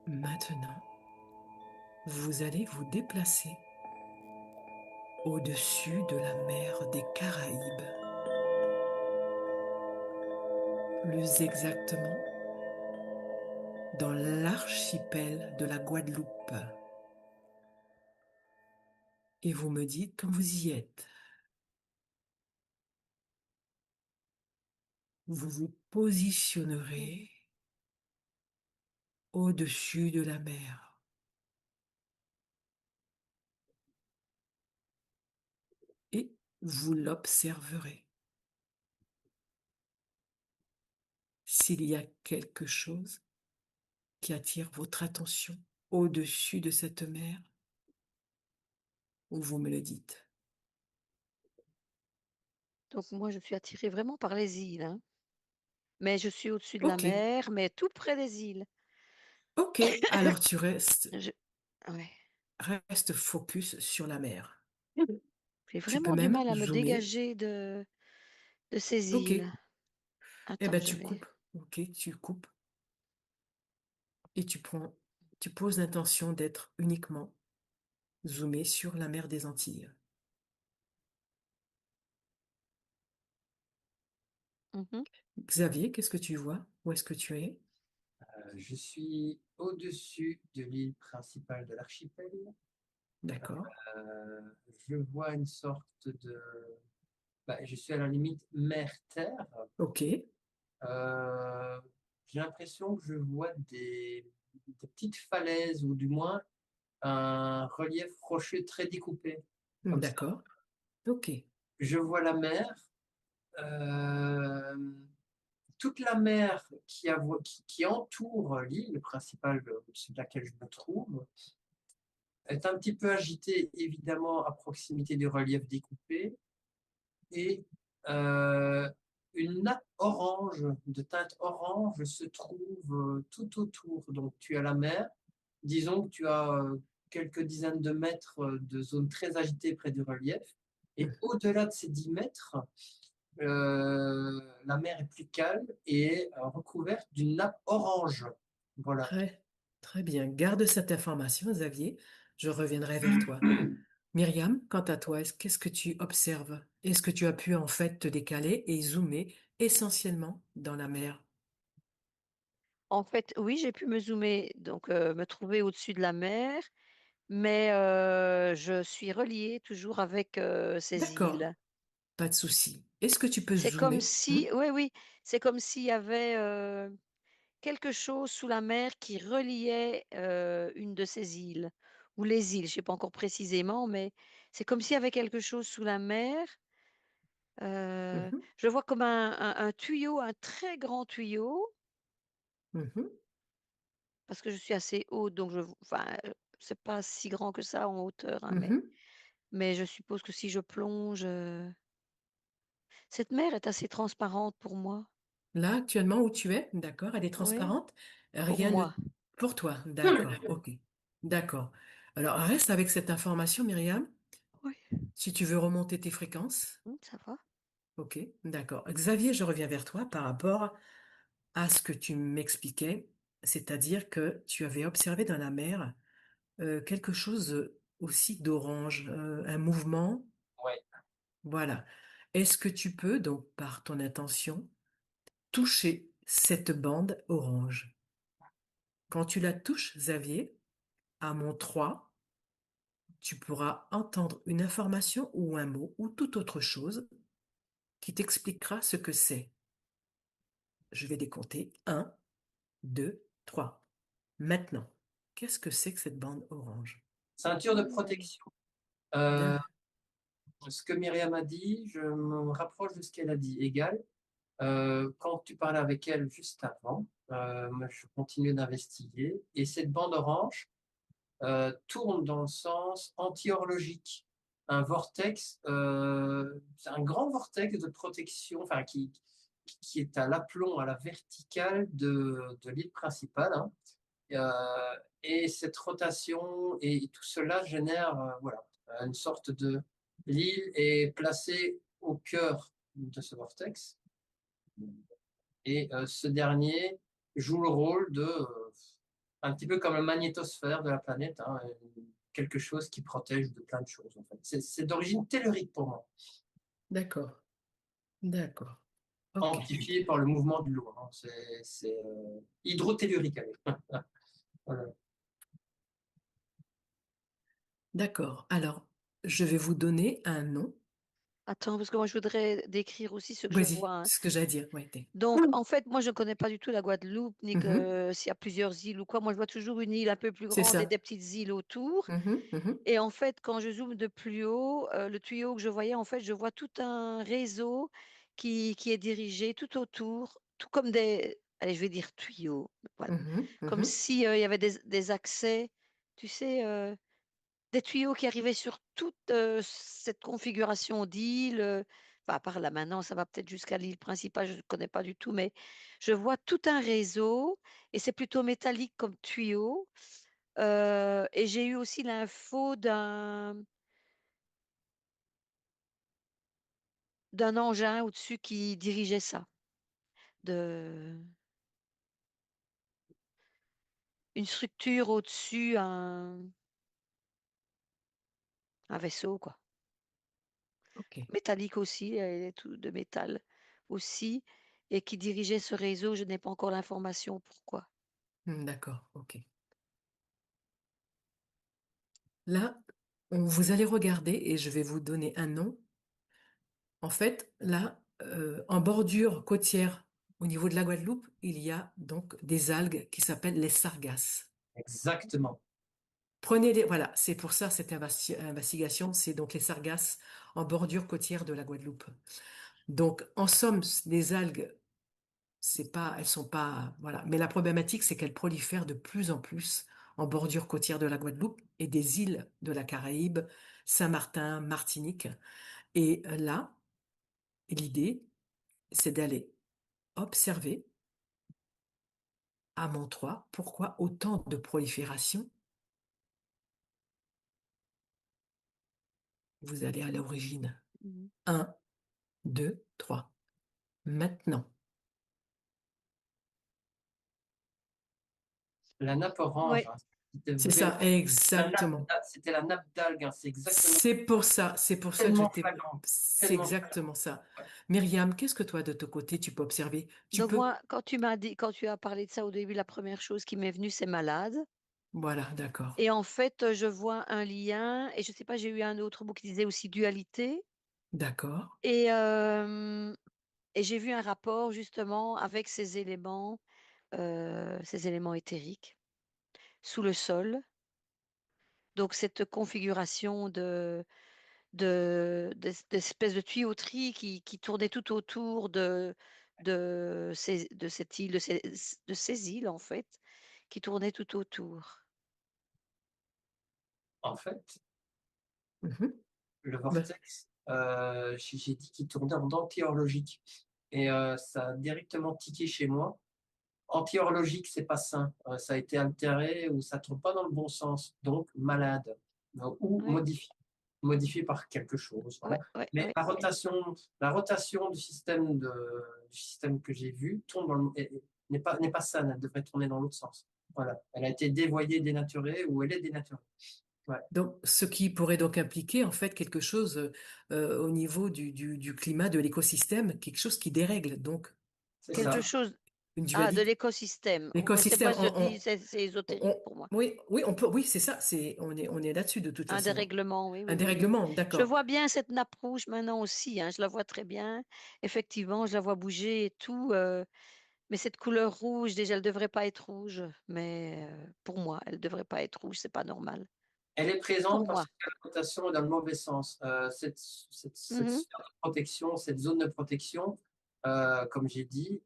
Maintenant, vous allez vous déplacer au-dessus de la mer des Caraïbes, plus exactement dans l'archipel de la Guadeloupe. Et vous me dites quand vous y êtes, vous vous positionnerez au-dessus de la mer et vous l'observerez. S'il y a quelque chose qui attire votre attention au-dessus de cette mer, vous me le dites. Donc moi, je suis attirée vraiment par les îles, hein. Mais je suis au-dessus de la Ok, mer, mais tout près des îles. ok, alors tu restes, Je ouais, reste focus sur la mer. j'ai Tu peux vraiment du même mal à me zoomer. dégager de ces Ok, îles. eh Attends, ben je tu vais coupes. Ok, tu coupes et tu poses l'intention d'être uniquement zoomé sur la mer des Antilles. mmh Xavier, qu'est-ce que tu vois? Où est-ce que tu es? Je suis au-dessus de l'île principale de l'archipel. D'accord. Je vois une sorte de... je suis à la limite mer-terre. Ok. Euh, j'ai l'impression que je vois des petites falaises ou du moins un relief rocheux très découpé, comme ça. D'accord. Ok. Je vois la mer. euh, toute la mer qui entoure l'île principale au-dessus de laquelle je me trouve est un petit peu agitée, évidemment, à proximité du relief découpé, et euh, une nappe orange, de teinte orange, se trouve tout autour. Donc, tu as la mer, disons que tu as quelques dizaines de mètres de zone très agitée près du relief, et Hmm. au-delà de ces 10 mètres, la mer est plus calme et est recouverte d'une nappe orange. Voilà. Très, très bien. Garde cette information, Xavier. Je reviendrai vers toi. Myriam, quant à toi, qu'est-ce que tu observes? Est-ce que tu as pu en fait te décaler et zoomer essentiellement dans la mer? En fait, oui, j'ai pu me zoomer, donc me trouver au-dessus de la mer, mais je suis reliée toujours avec, ces D'accord, îles. pas de souci. Est-ce que tu peux C'est comme zoomer? Hmm. si oui, oui, c'est comme s'il y avait, quelque chose sous la mer qui reliait, une de ces îles ou les îles, je sais pas encore précisément, mais c'est comme s'il y avait quelque chose sous la mer. Mhm, Je vois comme un tuyau, un très grand tuyau, mhm, parce que je suis assez haute, donc enfin, c'est pas si grand que ça en hauteur, hein, mhm. mais je suppose que si je plonge, cette mer est assez transparente pour moi. Là, actuellement, où tu es, d'accord, elle est Oui, transparente. pour Rien ne... moi. Pour toi, d'accord, ok. D'accord. Alors, reste avec cette information, Myriam, Oui, si tu veux remonter tes fréquences. ça va. Ok, d'accord. Xavier, je reviens vers toi par rapport à ce que tu m'expliquais, c'est-à-dire que tu avais observé dans la mer quelque chose aussi d'orange, un mouvement. Ouais. Voilà. Est-ce que tu peux, donc, par ton intention, toucher cette bande orange? Quand tu la touches, Xavier, à mon 3, tu pourras entendre une information ou un mot ou toute autre chose qui t'expliquera ce que c'est. Je vais décompter. Un, 2, 3. Maintenant, qu'est-ce que c'est que cette bande orange? Ceinture de protection. Euh, D'un- ce que Myriam a dit, je me rapproche de ce qu'elle a dit. Égal. Quand tu parlais avec elle juste avant, moi, je continue d'investiguer. Et cette bande orange tourne dans le sens anti-horlogique. Un vortex, c'est un grand vortex de protection, enfin, qui est à l'aplomb, à la verticale de l'île principale, hein. Et cette rotation et tout cela génère voilà, une sorte de... L'île est placée au cœur de ce vortex et ce dernier joue le rôle de Un petit peu comme le magnétosphère de la planète, hein, quelque chose qui protège de plein de choses, en fait. C'est d'origine tellurique pour moi, D'accord. D'accord. Ok. amplifié par le mouvement de l'eau, hein. C'est hydrotellurique, allez. Voilà. D'accord. Alors, je vais vous donner un nom. Attends, parce que moi je voudrais décrire aussi ce que je Vas-y, vois, hein. c'est ce que j'ai à dire. Ouais, Donc en fait, moi je ne connais pas du tout la Guadeloupe, ni Mhm. que s'il y a plusieurs îles ou quoi. Moi je vois toujours une île un peu plus C'est grande et ça. des petites îles autour. Mhm, mhm, Et en fait, quand je zoome de plus haut, le tuyau que je voyais, en fait, je vois tout un réseau qui est dirigé tout autour, tout comme des, allez, je vais dire tuyaux, voilà. mhm, Comme mhm, si, il y avait des accès, tu sais, des tuyaux qui arrivaient sur toute, cette configuration d'île, enfin, à part là maintenant, ça va peut-être jusqu'à l'île principale, je ne connais pas du tout, mais je vois tout un réseau et c'est plutôt métallique comme tuyau, et j'ai eu aussi l'info d'un engin au-dessus qui dirigeait ça, de une structure au-dessus, un vaisseau quoi. ok. Métallique aussi, elle est tout de métal aussi et qui dirigeait ce réseau, je n'ai pas encore l'information pourquoi. D'accord. Ok. Là, vous allez regarder et je vais vous donner un nom. En fait, là, en bordure côtière, au niveau de la Guadeloupe, il y a donc des algues qui s'appellent les sargasses. Exactement. Prenez les, voilà, c'est pour ça cette investigation, c'est donc les sargasses en bordure côtière de la Guadeloupe. Donc, en somme, les algues, c'est pas, elles sont pas, voilà. Mais la problématique, c'est qu'elles prolifèrent de plus en plus en bordure côtière de la Guadeloupe et des îles de la Caraïbe, Saint-Martin, Martinique. Et là, l'idée, c'est d'aller observer à Montroi pourquoi autant de prolifération. Vous allez à l'origine. Mmh. Un, 2, 3. Maintenant. La nappe orange, Ouais, hein, c'était C'est ça, vraiment exactement. c'était la nappe d'algues, hein, C'est pour ça que tellement flagrant, c'est tellement flagrant. exactement ça. Ouais. Myriam, qu'est-ce que toi, de ton côté, tu peux observer? Tu donc peux, moi, quand tu as parlé de ça au début, la première chose qui m'est venue, c'est malade voilà, d'accord, et en fait, je vois un lien et je sais pas, j'ai eu un autre mot qui disait aussi dualité d'accord. et hem et j'ai vu un rapport justement avec ces éléments éthériques sous le sol. Donc cette configuration d'espèce de tuyauterie qui tournait tout autour de cette île, de ces îles en fait, qui tournaient tout autour. En fait, Mhm. le Ben, vortex, j'ai dit qu'il tournait en anti-horlogique et ça a directement tiqué chez moi. Anti-horlogique, c'est pas sain, ça a été altéré ou ça tourne pas dans le bon sens, donc malade, ou Ouais, modifié par quelque chose, ouais, voilà. ouais, Mais ouais. la rotation du système que j'ai vu tourne dans n'est pas saine, elle devrait tourner dans l'autre sens. Voilà, elle a été dévoyée, dénaturée ou elle est dénaturée. Ouais, donc, ce qui pourrait donc impliquer, en fait, quelque chose au niveau du climat, de l'écosystème, quelque chose qui dérègle, donc c'est Quelque ça. chose une de dualité. l'écosystème. Mais c'est moi L'écosystème, je dis c'est ésotérique pour moi. oui, oui, on peut, oui, c'est ça, on est là-dessus de toute Un façon. dérèglement, oui, Un oui, oui, oui. dérèglement, Je d'accord. vois bien cette nappe rouge maintenant aussi, hein, je la vois très bien. Effectivement, je la vois bouger et tout, mais cette couleur rouge, déjà, elle devrait pas être rouge, mais pour moi, elle devrait pas être rouge, c'est pas normal. Elle est Pour présente parce moi. que la rotation est dans le mauvais sens. Cette Mmh. sphère de protection, cette zone de protection, comme j'ai dit,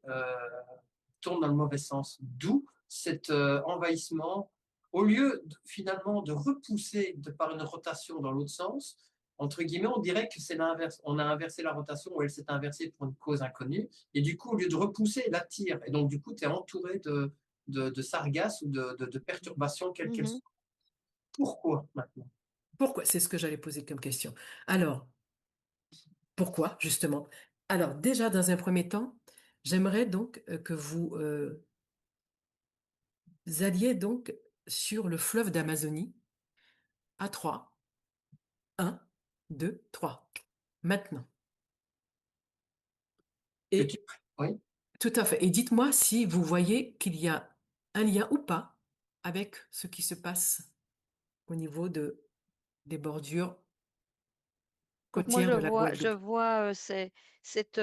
tourne dans le mauvais sens. D'où cet envahissement. Au lieu finalement de repousser par une rotation dans l'autre sens, entre guillemets, on dirait que c'est l'inverse. On a inversé la rotation ou elle s'est inversée pour une cause inconnue. Et du coup, au lieu de repousser, elle attire. Et donc, du coup, tu es entouré de sargasses ou de perturbations, quelles qu'elles Mmh. soient. Pourquoi maintenant? Pourquoi? C'est ce que j'allais poser comme question. Alors, pourquoi, justement? Alors, déjà, dans un premier temps, j'aimerais donc que vous alliez donc sur le fleuve d'Amazonie à 3. 1, 2, 3. Maintenant. Petit. Et Oui. tout à fait. Et dites-moi si vous voyez qu'il y a un lien ou pas avec ce qui se passe au niveau des bordures Donc moi côtières de la je Guadeloupe. vois, cette,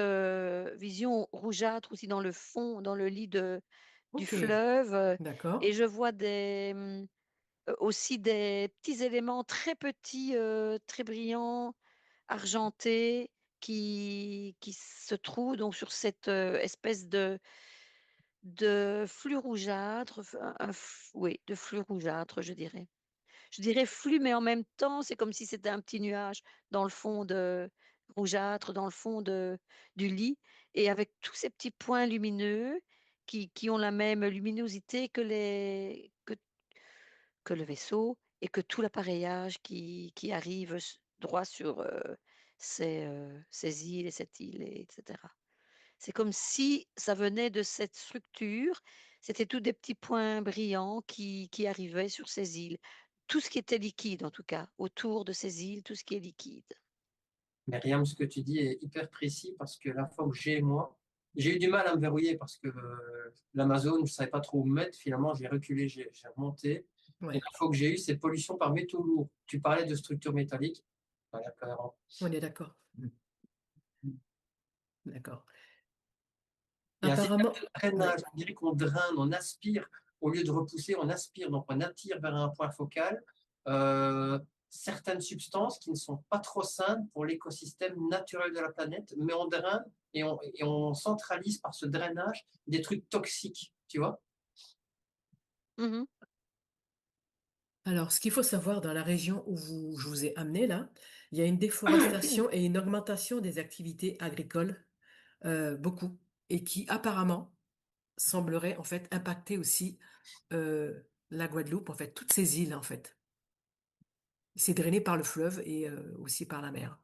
vision rougeâtre aussi dans le fond, dans le lit du Ok, fleuve, et d'accord. je vois aussi des petits éléments très petits, très brillants, argentés, qui se trouvent donc sur cette, espèce de flux rougeâtre, f un f oui, de flux rougeâtre, je dirais. Je dirais flux, mais en même temps, c'est comme si c'était un petit nuage dans le fond rougeâtre, dans le fond du lit, et avec tous ces petits points lumineux qui ont la même luminosité que le vaisseau et que tout l'appareillage qui arrive droit sur, ces îles et cette île, et etc. C'est comme si ça venait de cette structure, c'était tous des petits points brillants qui arrivaient sur ces îles. Tout ce qui était liquide en tout cas, autour de ces îles, tout ce qui est liquide. Myriam, ce que tu dis est hyper précis parce que la fois où j'ai eu du mal à me verrouiller parce que l'Amazon, je ne savais pas trop où me mettre. Finalement, j'ai reculé, j'ai remonté. Et Ouais, l'info que j'ai eue, c'est pollution par métaux lourds. Tu parlais de structure métallique. Voilà, clairement. on est d'accord. D'accord. Il y a un système Apparemment, de drainage. oui, On dirait qu'on draine, on aspire. Au lieu de repousser, on aspire. Donc, on attire vers un point focal euh, certaines substances qui ne sont pas trop saines pour l'écosystème naturel de la planète, mais on draine et on centralise par ce drainage des trucs toxiques, tu vois? Mmh. alors, ce qu'il faut savoir dans la région je vous ai amené là, il y a une déforestation et une augmentation des activités agricoles, beaucoup, et qui apparemment semblerait en fait impacter aussi la Guadeloupe, en fait, toutes ces îles en fait. C'est drainé par le fleuve et aussi par la mer.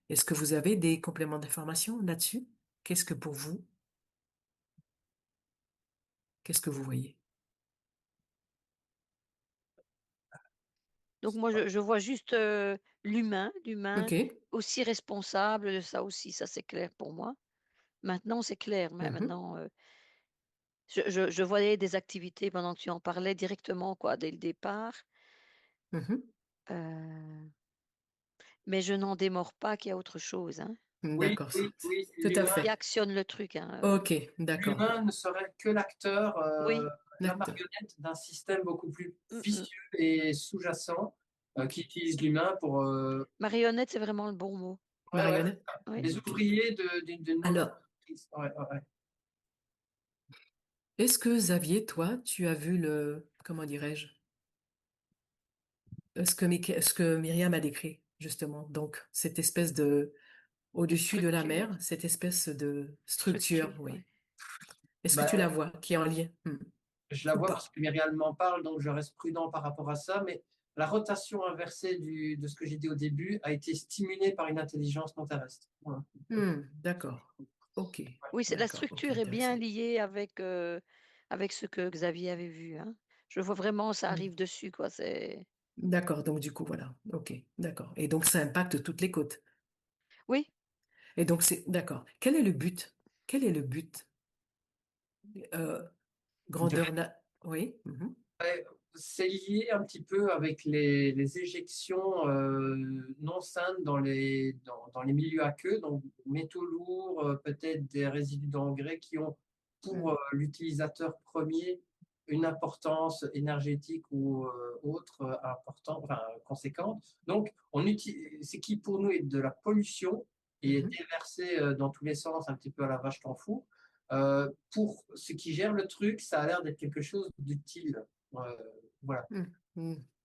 Est-ce que vous avez des compléments d'information là-dessus? Qu'est-ce que pour vous, qu'est-ce que vous voyez? Donc moi je vois juste, l'humain Ok. aussi responsable de ça aussi, ça c'est clair pour moi. Maintenant c'est clair, mais Mhm. maintenant, je voyais des activités pendant que tu en parlais directement quoi, dès le départ, Mhm. heu, mais je n'en démords pas qu'il y a autre chose, hein, Oui, D'accord, oui, oui. tout à qui fait. actionne le truc, hein, Ok, d'accord. L'humain ne serait que l'acteur, oui. la Acteur. marionnette d'un système beaucoup plus Mmh mh. vicieux et sous-jacent qui utilise l'humain pour Marionnette, c'est vraiment le bon mot. ouais, ouais, Marionnette? Oui. les Ok. ouvriers d'une mauvaise Alors, entreprise. Ouais, ouais, ouais. est-ce que Xavier, toi, tu as vu comment dirais-je, ce que Myriam a décrit, justement, donc cette espèce De au-dessus de la structure, mer, cette espèce de structure, structure, oui. ouais. Est-ce que tu la Ben, vois, qui est en lien, je la ou vois parce pas? que Myriam m'en parle, donc je reste prudent par rapport à ça. Mais la rotation inversée de ce que j'ai dit au début a été stimulée par une intelligence non terrestre. Voilà. D'accord. Ok, Oui, c'est la d'accord, ok, structure est bien intéressant. liée avec ce que Xavier avait vu, hein. Je vois vraiment ça Hmm. arrive dessus, quoi, c'est D'accord, donc du coup, voilà. Ok, d'accord. Et donc ça impacte toutes les côtes. oui. Et donc c'est, d'accord. Quel est le but? Quel est le but? Euh, grandeur Oui. Mhm, Ouais, c'est lié un petit peu avec les éjections non saines dans les milieux aqueux, donc métaux lourds, peut-être des résidus d'engrais qui ont pour mhm, l'utilisateur premier une importance énergétique ou autre importante, enfin, conséquente. Donc, c'est qui pour nous est de la pollution et est mhm, déversé dans tous les sens, un petit peu à la vache t'en fous. Pour ceux qui gèrent le truc, ça a l'air d'être quelque chose d'utile. Euh, voilà.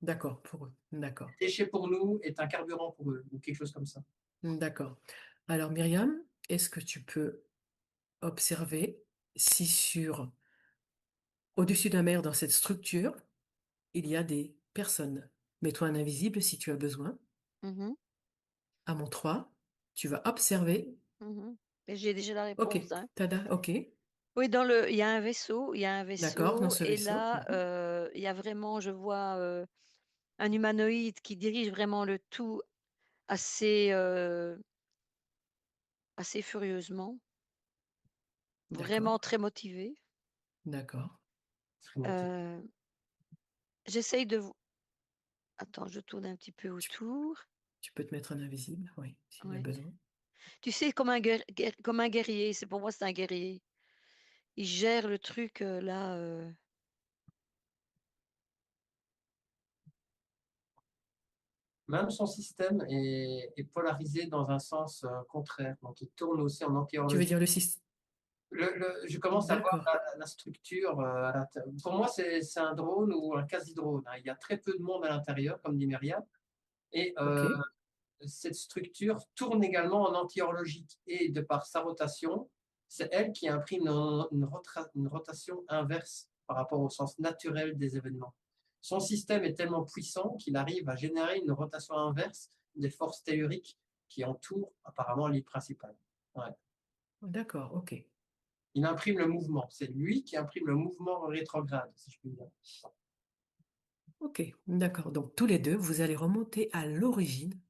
D'accord, pour eux. D'accord. Déchet pour nous est un carburant pour eux, ou quelque chose comme ça. D'accord. Alors Myriam, est-ce que tu peux observer si au-dessus de la mer, dans cette structure, il y a des personnes? Mets-toi en invisible si tu as besoin. Mmh. À mon 3, tu vas observer. Mmh. Et j'ai déjà la Ok, réponse, hein. tada, ok. Oui, il y a un vaisseau, D'accord, dans ce et vaisseau. là, il y a vraiment, je vois un humanoïde qui dirige vraiment le tout assez, assez furieusement, D'accord, vraiment très motivé. d'accord. Très motivé. Euh, J'essaye de... Attends, je tourne un petit peu Tu, autour. tu peux te mettre en invisible, oui, s'il y a Ouais. besoin. Tu sais, comme un guerrier, c'est pour moi, c'est un guerrier. Il gère le truc là. Même son système est polarisé dans un sens contraire. Donc, il tourne aussi en Tu veux anti-horlogie. dire le système? Je commence à voir D'accord, la structure. Pour moi, c'est un drone ou un quasi-drone, hein. Il y a très peu de monde à l'intérieur, comme dit Myriam. Et ok, cette structure tourne également en anti-horlogique. Et de par sa rotation, c'est elle qui imprime une rotation inverse par rapport au sens naturel des événements. Son système est tellement puissant qu'il arrive à générer une rotation inverse des forces telluriques qui entourent apparemment l'île principale. Ouais. d'accord, ok. Il imprime le mouvement. C'est lui qui imprime le mouvement rétrograde, si je puis dire. Ok, d'accord. Donc tous les deux, vous allez remonter à l'origine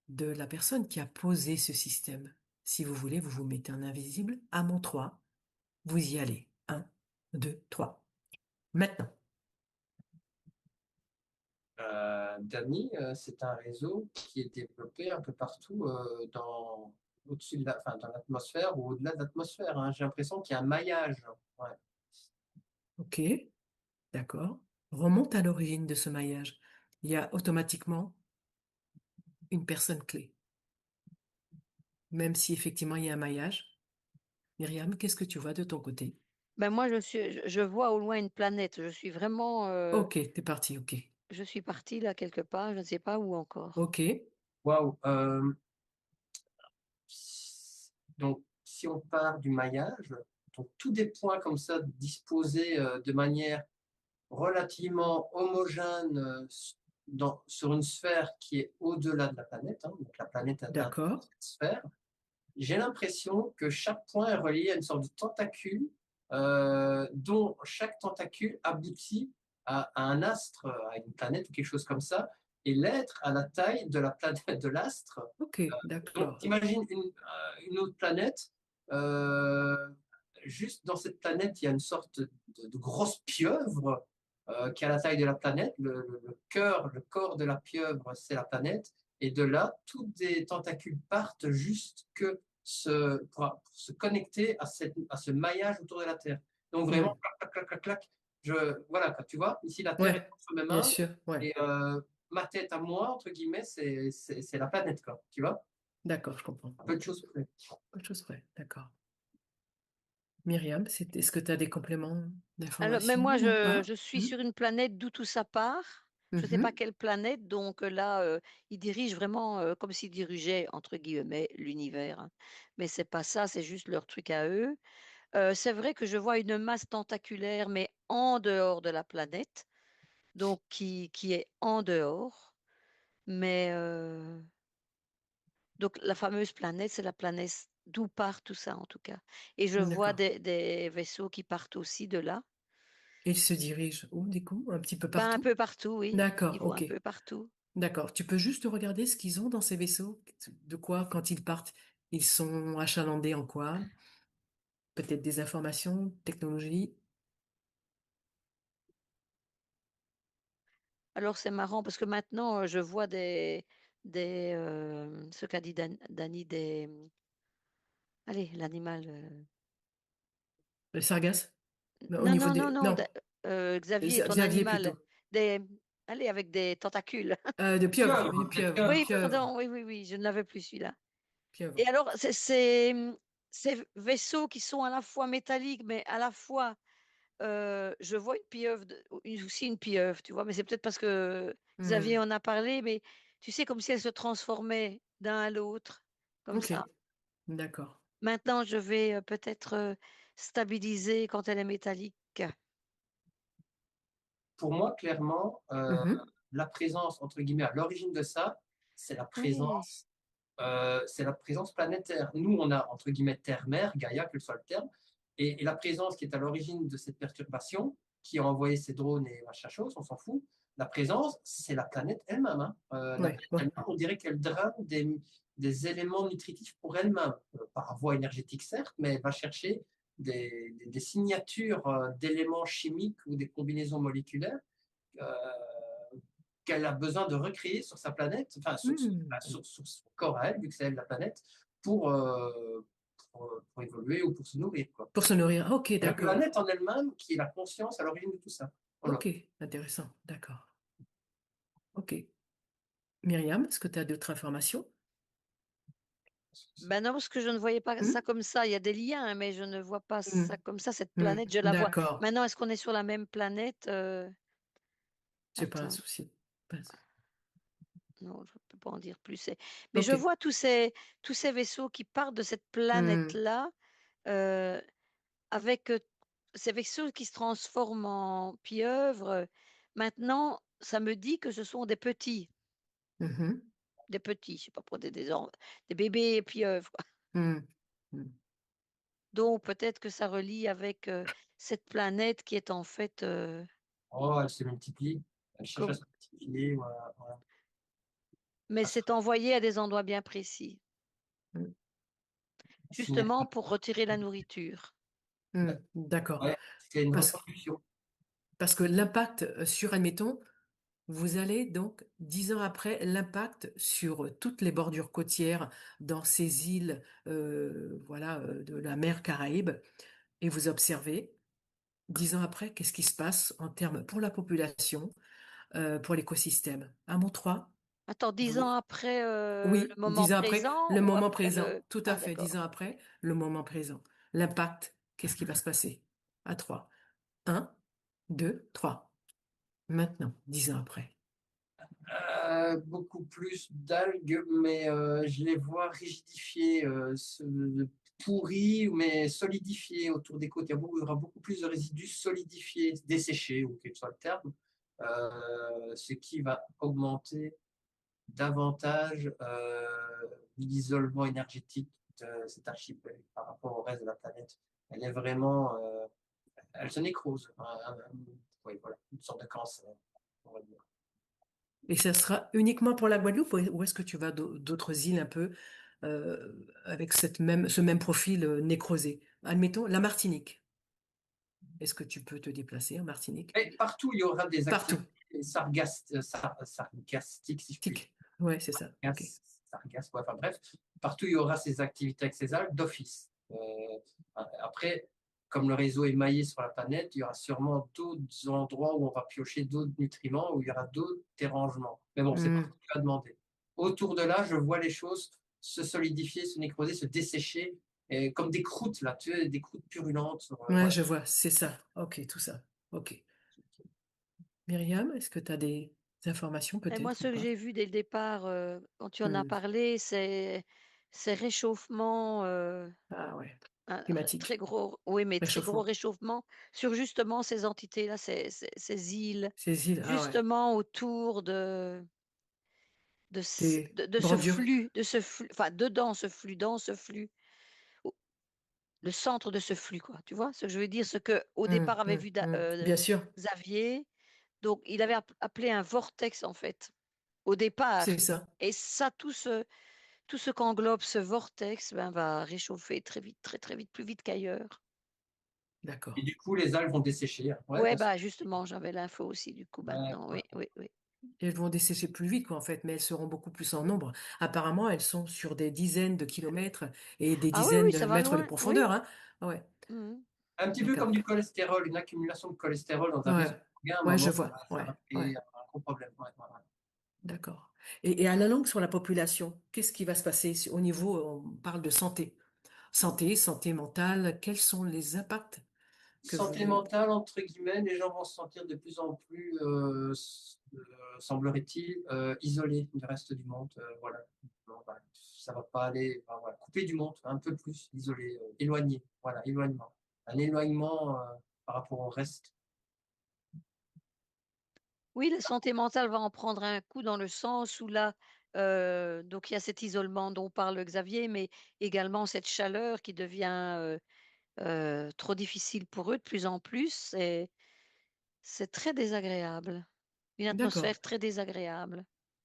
de la personne qui a posé ce système. Si vous voulez, vous vous mettez en invisible. À mon 3, vous y allez. Un, 2, 3. Maintenant. Dany, c'est un réseau qui est développé un peu partout au-dessus enfin, dans l'atmosphère ou au-delà de l'atmosphère, hein. J'ai l'impression qu'il y a un maillage. Ouais. Ok, d'accord. Remonte à l'origine de ce maillage. Il y a automatiquement une personne clé. Même si effectivement il y a un maillage. Myriam, qu'est-ce que tu vois de ton côté? Ben moi, je vois au loin une planète. Je suis vraiment, Ok, t'es parti, ok. je suis partie là quelque part. Je ne sais pas où encore. Ok, Waouh. Donc, si on part du maillage, donc tous des points comme ça disposés de manière relativement homogène sur une sphère qui est au-delà de la planète, hein, donc la planète est un d'accord. sphère. J'ai l'impression que chaque point est relié à une sorte de tentacule, dont chaque tentacule aboutit à un astre, à une planète ou quelque chose comme ça, et l'être à la taille de la planète de l'astre. Ok, Donc, d'accord. imagine une autre planète. euh, Juste dans cette planète, il y a une sorte de grosse pieuvre qui a la taille de la planète. Le corps de la pieuvre, c'est la planète. Et de là, tous des tentacules partent juste pour se connecter à ce maillage autour de la Terre. Donc vraiment, Hmm. clac, clac, clac, clac, clac. Voilà, tu vois, ici la Terre est Ouais, entre mes bien mains sûr, ouais. et ma tête à moi, entre guillemets, c'est la planète, quoi. Tu vois, D'accord, je comprends. un peu de choses près. Autre chose près, d'accord. Myriam, est-ce que tu as des compléments Alors, mais d'information moi, ou pas? je suis Hmm. sur une planète d'où tout ça part. Je ne sais pas Mhm. quelle planète. Donc là, ils dirigent vraiment comme s'ils dirigeaient, entre guillemets, l'univers, hein. Mais c'est pas ça, c'est juste leur truc à eux. C'est vrai que je vois une masse tentaculaire, mais en dehors de la planète, donc qui est en dehors. Mais donc la fameuse planète, c'est la planète d'où part tout ça, en tout cas. Et je vois D'accord. des vaisseaux qui partent aussi de là. Et il se dirige où, du coup? Un petit peu Ben, un partout? peu partout, oui. Ils D'accord, vont ok. un peu partout. D'accord. Tu peux juste regarder ce qu'ils ont dans ces vaisseaux? De quoi, quand ils partent, ils sont achalandés en quoi? Peut-être des informations, technologie? Alors c'est marrant parce que maintenant, je vois ce qu'a dit Dani, allez, l'animal. Le sargasse? Au Non, niveau non, non, des... non, Non, Xavier, ton Xavier animal. plutôt. Des, allez, avec des tentacules. De pieuvre, une Des pieuvre, une pieuvres. Oui, pieuvre, pardon, oui, oui, oui, je ne l'avais plus celui-là. pieuvre. Et alors, ces vaisseaux qui sont à la fois métalliques, mais à la fois, je vois une pieuvre, aussi une pieuvre, tu vois, mais c'est peut-être parce que Xavier Hmm. en a parlé, mais tu sais, comme si elle se transformait d'un à l'autre, comme Ok, ça. d'accord. Maintenant, je vais peut-être stabiliser quand elle est métallique. Pour moi, clairement, Mhm. la présence, entre guillemets, à l'origine de ça, c'est la Oui, présence, c'est la présence planétaire. Nous, on a, entre guillemets, terre-mer, Gaïa, quel soit le terme, Et la présence qui est à l'origine de cette perturbation, qui a envoyé ces drones et machin chose, on s'en fout, la présence, c'est la planète elle-même. Hein. La Ouais, planète ouais. elle-même, on dirait qu'elle draine des éléments nutritifs pour elle-même, par voie énergétique certes, mais elle va chercher des signatures d'éléments chimiques ou des combinaisons moléculaires euh, qu'elle a besoin de recréer sur sa planète, enfin Hmm. sur son corps à elle, vu que c'est elle la planète, pour, pour évoluer ou pour se nourrir. Quoi. Pour se nourrir. Ah, ok, La d'accord. planète en elle-même qui est la conscience à l'origine de tout ça. Voilà. Ok, intéressant. D'accord. Ok. Myriam, est-ce que tu as d'autres informations? Ben non, parce que je ne voyais pas Hmm. ça comme ça. Il y a des liens, hein, mais je ne vois pas Hmm. ça comme ça. Cette Hmm. planète, je la vois. D'accord. Maintenant, est-ce qu'on est sur la même planète? C'est pas un Attends, souci. non, je ne peux pas en dire plus. Mais je Ok. vois tous ces vaisseaux qui partent de cette Hmm. planète-là, euh, avec ces vaisseaux qui se transforment en pieuvres. Maintenant, ça me dit que ce sont Mhm. des petits, je sais pas, pour des bébés pieuvres, quoi. Hmm. Hmm. Donc peut-être que ça relie avec cette planète qui est en fait Oh, elle se multiplie. Elle cherche à comme, se multiplier. Voilà, voilà. mais À se c'est envoyé à des endroits bien précis, Hmm. signer. justement pour retirer la nourriture. Hmm. D'accord. Ouais, c'est une Parce, reproduction. parce que l'impact sur, admettons, vous allez donc, 10 ans après, l'impact sur toutes les bordures côtières dans ces îles, voilà, de la mer Caraïbe, et vous observez, 10 ans après, qu'est-ce qui se passe en termes pour la population, pour l'écosystème. À mot 3, Attends, 10 ans Vous- après le oui, moment 10 ans après, présent le ou moment après présent, le... tout à Ah fait, 10 ans d'accord. après, le moment présent. L'impact, qu'est-ce qui va se passer? À 3. 1, 2, 3. Maintenant, 10 ans après. Beaucoup plus d'algues, mais je les vois rigidifiées, pourries, mais solidifiées autour des côtes. Il y aura beaucoup plus de résidus solidifiés, desséchés, ou quel que soit le terme, ce qui va augmenter davantage l'isolement énergétique de cet archipel par rapport au reste de la planète. Elle est vraiment, elle se nécrose. Oui, voilà, une sorte de cancer, on va dire. Et ça sera uniquement pour la Guadeloupe ou est-ce que tu vas d'autres îles un peu avec ce même profil nécrosé? Admettons la Martinique. Est-ce que tu peux te déplacer en Martinique? Et partout, il y aura des Partout. activités sargastiques, si je puis dire. Tic. Ouais, c'est ça. Ok. Sargasses, ouais, enfin bref, partout, il y aura ces activités avec ces algues d'office. Après, comme le réseau est maillé sur la planète, il y aura sûrement d'autres endroits où on va piocher d'autres nutriments, où il y aura d'autres dérangements. Mais bon, c'est pas ce Hmm. que tu as demandé. Autour de là, je vois les choses se solidifier, se nécroser, se dessécher, et comme des croûtes, là, tu sais, des croûtes purulentes. Ouais, Voilà. je vois, c'est ça. Ok, tout ça. Ok. Myriam, est-ce que tu as des informations Et moi, peut-être ce ou que pas? j'ai vu dès le départ, quand tu en as Hmm. parlé, c'est ces réchauffements, Ah ouais. un très Climatique. gros, oui, mais très gros Réchauffement. réchauffement sur justement ces entités-là, ces îles, Ces îles, ah ouais. justement autour Des de ce bordures. flux, enfin dedans ce flux, dans ce flux, au- le centre de ce flux, quoi. Tu vois ce que je veux dire? Ce que au départ avait vu Bien sûr, Xavier, donc il avait appelé un vortex en fait, au départ. c'est ça. Et ça, tout ce qu'englobe ce vortex, ben, va réchauffer très vite, très, très vite, plus vite qu'ailleurs. Et D'accord. du coup, les algues vont dessécher. Hein. Ouais, Ouais, bien sûr. bah, justement, j'avais l'info aussi du coup Ouais, maintenant. ouais. Oui, oui, oui. Elles vont dessécher plus vite, quoi, en fait, mais elles seront beaucoup plus en nombre. Apparemment, elles sont sur des dizaines de kilomètres et des Ah oui, dizaines oui, de ça va mètres de loin. Oui. profondeur, hein. Ouais, Mmh. Un petit peu d'accord. comme du cholestérol, une accumulation de cholestérol dans un Ouais, vaisseau sanguin, à un ouais, je moment, vois. ça Ouais, va ouais, créer un gros problème. Ouais, ouais, ouais. d'accord. Et à la longue, sur la population, qu'est-ce qui va se passer au niveau, on parle de santé. Santé mentale, quels sont les impacts que Santé vous... mentale, entre guillemets, les gens vont se sentir de plus en plus, semblerait-il, isolés du reste du monde. Voilà. Non, voilà. Ça va pas aller. Enfin, voilà. Couper du monde, un peu plus, isolé, éloigné. Voilà, éloignement. Un éloignement par rapport au reste. Oui, la santé mentale va en prendre un coup dans le sens où là, donc il y a cet isolement dont parle Xavier, mais également cette chaleur qui devient trop difficile pour eux de plus en plus et c'est très désagréable. Une D'accord, atmosphère très désagréable.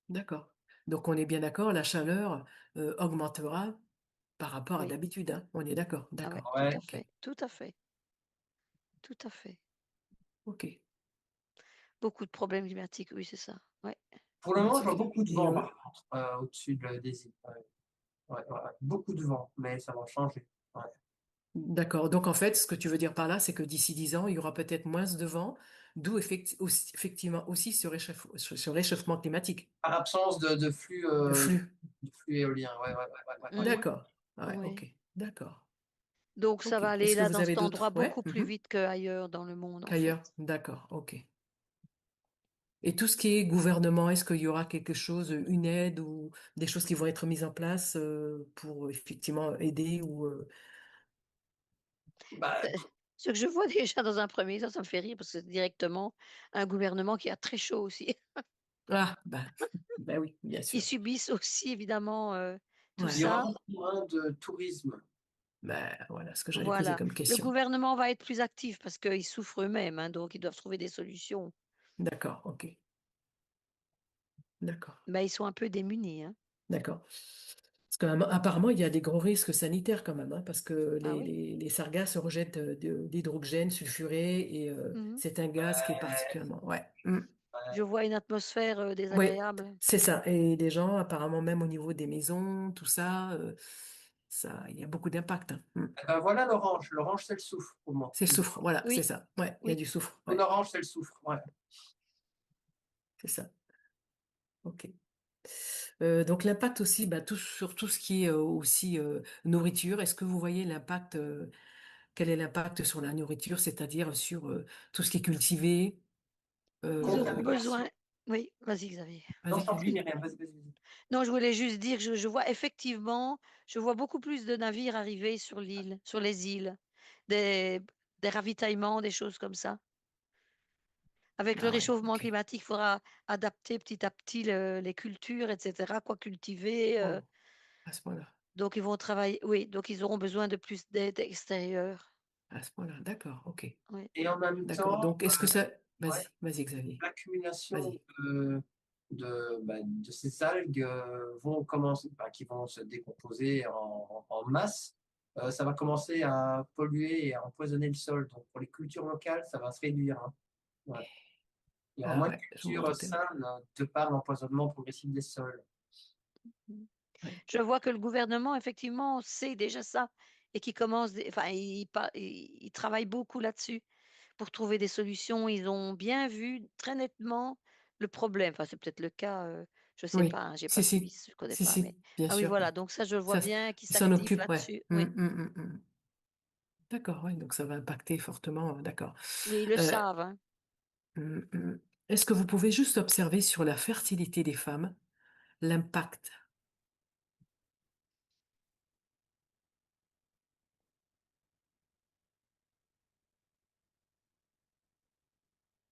d'accord. Donc on est bien d'accord, la chaleur, augmentera par rapport à Oui. d'habitude, hein? On est d'accord, Ah oui, d'accord. tout Ouais. à OK, fait, tout à fait, tout à fait. OK. Beaucoup de problèmes climatiques, oui, c'est ça. Ouais. Pour le moment, je vois Climatique beaucoup de et vent par contre, au-dessus des îles. Ouais. Ouais, ouais, ouais. Beaucoup de vent, mais ça va changer. Ouais. d'accord, donc en fait, ce que tu veux dire par là, c'est que d'ici 10 ans, il y aura peut-être moins de vent, d'où effectivement aussi ce réchauffement climatique, Par absence de flux. de flux éolien. Ouais, ouais, ouais, ouais, ouais, ouais. Mmh. D'accord, ouais, Oui. OK, d'accord. Donc ça OK. va aller Est-ce que là vous dans avez cet endroit d'autres? Ouais, beaucoup plus vite qu'ailleurs dans le monde, en fait. qu'ailleurs? D'accord, OK. Et tout ce qui est gouvernement, est-ce qu'il y aura quelque chose, une aide ou des choses qui vont être mises en place pour effectivement aider ou Bah, Ce que je vois déjà dans un premier temps, ça me fait rire parce que c'est directement un gouvernement qui a très chaud aussi. ah bah, bah oui, bien Ils sûr. subissent aussi évidemment, tout il y Ouais, aura ça. beaucoup moins de tourisme. bah voilà ce que j'allais poser Voilà. comme Le question. gouvernement va être plus actif parce qu'ils souffrent eux-mêmes, hein, donc ils doivent trouver des solutions. D'accord, OK, d'accord. Mais ils sont un peu démunis, hein. D'accord. Parce qu'apparemment, il y a des gros risques sanitaires quand même, hein, parce que Ah oui? les sargasses rejettent d'hydrogène sulfuré et Mmh. c'est un gaz qui est particulièrement. Ouais. Je vois une atmosphère, Oui, désagréable. c'est ça. Et les gens, apparemment, même au niveau des maisons, tout ça, ça, il y a beaucoup d'impact, hein. Eh ben voilà l'orange. L'orange, c'est le soufre pour moi. C'est le soufre, voilà, c'est Oui, ça. Ouais, il y a oui. du soufre. Une Ouais, orange, c'est le soufre. Ouais. c'est ça. OK. Donc l'impact aussi, bah, sur tout ce qui est aussi nourriture. Est-ce que vous voyez l'impact, quel est l'impact sur la nourriture, c'est-à-dire sur tout ce qui est cultivé? Ils auront euh, Contamination. besoin oui, vas-y Xavier. Non, je Vas-y, t'en prie, Xavier. Myriam, vas-y, vas-y, vas-y. Non, je voulais juste dire que je vois effectivement, je vois beaucoup plus de navires arriver sur l'île, sur les îles, des des ravitaillements, des choses comme ça. Avec le Ah ouais, réchauffement ok. climatique, il faudra adapter petit à petit les cultures, et cetera, quoi cultiver, Oh, à ce point-là. donc ils vont travailler oui, donc ils auront besoin de plus d'aide extérieure. À ce point-là, d'accord, ok. Oui. Et en même D'accord. temps, Donc, est-ce que ça... ouais, Vas-y, vas-y, Xavier. l'accumulation Vas-y. de ces algues vont commencer, bah, qui vont se décomposer en masse. Ça va commencer à polluer et à empoisonner le sol. Donc, pour les cultures locales, ça va se réduire, hein. Ouais. Il y aura Ah moins de ouais, je m'en cultures doutais. saines de par l'empoisonnement progressif des sols. Mmh. Ouais. Je vois que le gouvernement effectivement sait déjà ça et qui commence des enfin il travaille beaucoup là-dessus pour trouver des solutions. Ils ont bien vu très nettement le problème. Enfin, c'est peut-être le cas, je sais Oui, pas, hein, j'ai pas si, suivi, si, je connais si, pas, mais si, bien ah oui, sûr. voilà, donc ça, je vois Ça, bien qu'ils il s'en s'activent occupe, ouais. là-dessus. Oui, D'accord, ouais, donc ça va impacter fortement, d'accord. oui, ils le Euh, savent, hein. hum, hum. Est-ce que vous pouvez juste observer sur la fertilité des femmes l'impact?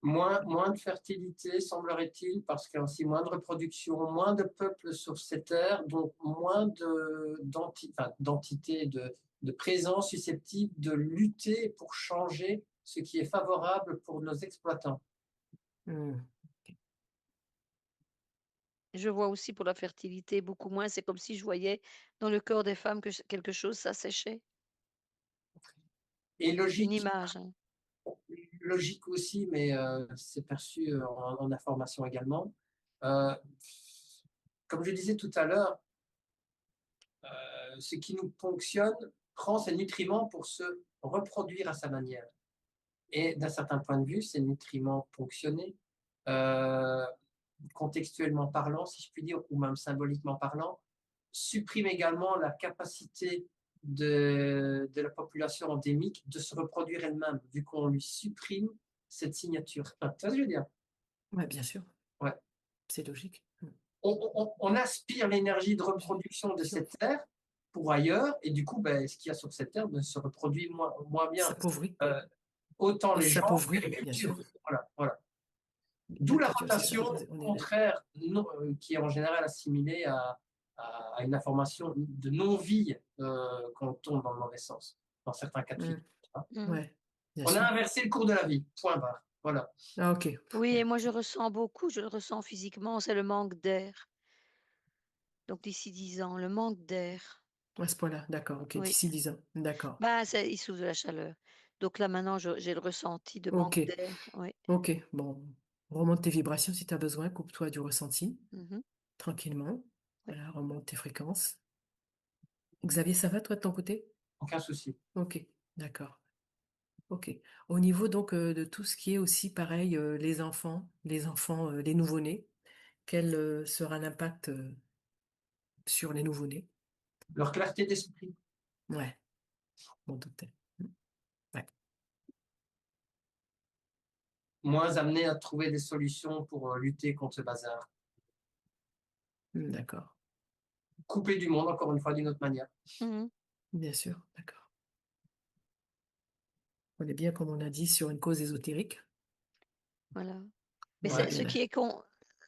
Moins de fertilité, semblerait-il, parce qu'il y a aussi moins de reproduction, moins de peuples sur ces terres, donc moins d'entités, de présence susceptibles de lutter pour changer ce qui est favorable pour nos exploitants. Hmm, Je vois aussi pour la fertilité beaucoup moins. C'est comme si je voyais dans le corps des femmes que quelque chose s'asséchait. Et Une logique, image, hein. logique aussi, mais c'est perçu en information également. Euh, Comme je disais tout à l'heure, ce qui nous ponctionne prend ses nutriments pour se reproduire à sa manière. Et d'un certain point de vue, ces nutriments ponctionnés, euh, contextuellement parlant, si je puis dire, ou même symboliquement parlant, suppriment également la capacité de la population endémique de se reproduire elle-même, vu qu'on lui supprime cette signature. Tu vois ce que je veux dire? ouais, bien sûr, Ouais. c'est logique. On aspire l'énergie de reproduction de Sûr. cette terre pour ailleurs, et du coup, ben, ce qu'il y a sur cette terre se reproduit moins bien. S'appauvrit. Euh, Autant Et les gens que les s'appauvrit, bien cultures. sûr. Voilà, voilà. La D'où la culture, c'est ça. rotation contraire, qui est en général assimilée à une information de non-vie quand on tombe dans le mauvais sens. dans certains cas de figure. Mmh. Ouais, bien On sûr. a inversé le cours de la vie, point barre. Voilà. Ah, ok. Oui, et moi je ressens beaucoup, je le ressens physiquement, c'est le manque d'air. Donc d'ici 10 ans, le manque d'air. À ce point-là, d'accord, ok, Oui. d'ici 10 ans, d'accord. Bah, il souffre de la chaleur. Donc là maintenant j'ai le ressenti de manque Ok, d'air, oui. ok, bon, remonte tes vibrations si tu as besoin, coupe-toi du ressenti, Mmh. tranquillement. Oui. Voilà, remonte tes fréquences. Xavier, ça va toi de ton côté? Aucun souci. Ok, d'accord. Ok. Au niveau donc de tout ce qui est aussi pareil, les nouveau-nés, quel sera l'impact sur les nouveau-nés? Leur clarté d'esprit. Ouais, mon doutais. Ouais, Moins amené à trouver des solutions pour lutter contre ce bazar. d'accord. Couper du monde, encore une fois, d'une autre manière. Mmh. Bien sûr, d'accord. On est bien, comme on a dit, sur une cause ésotérique. Voilà. Mais Ouais. c'est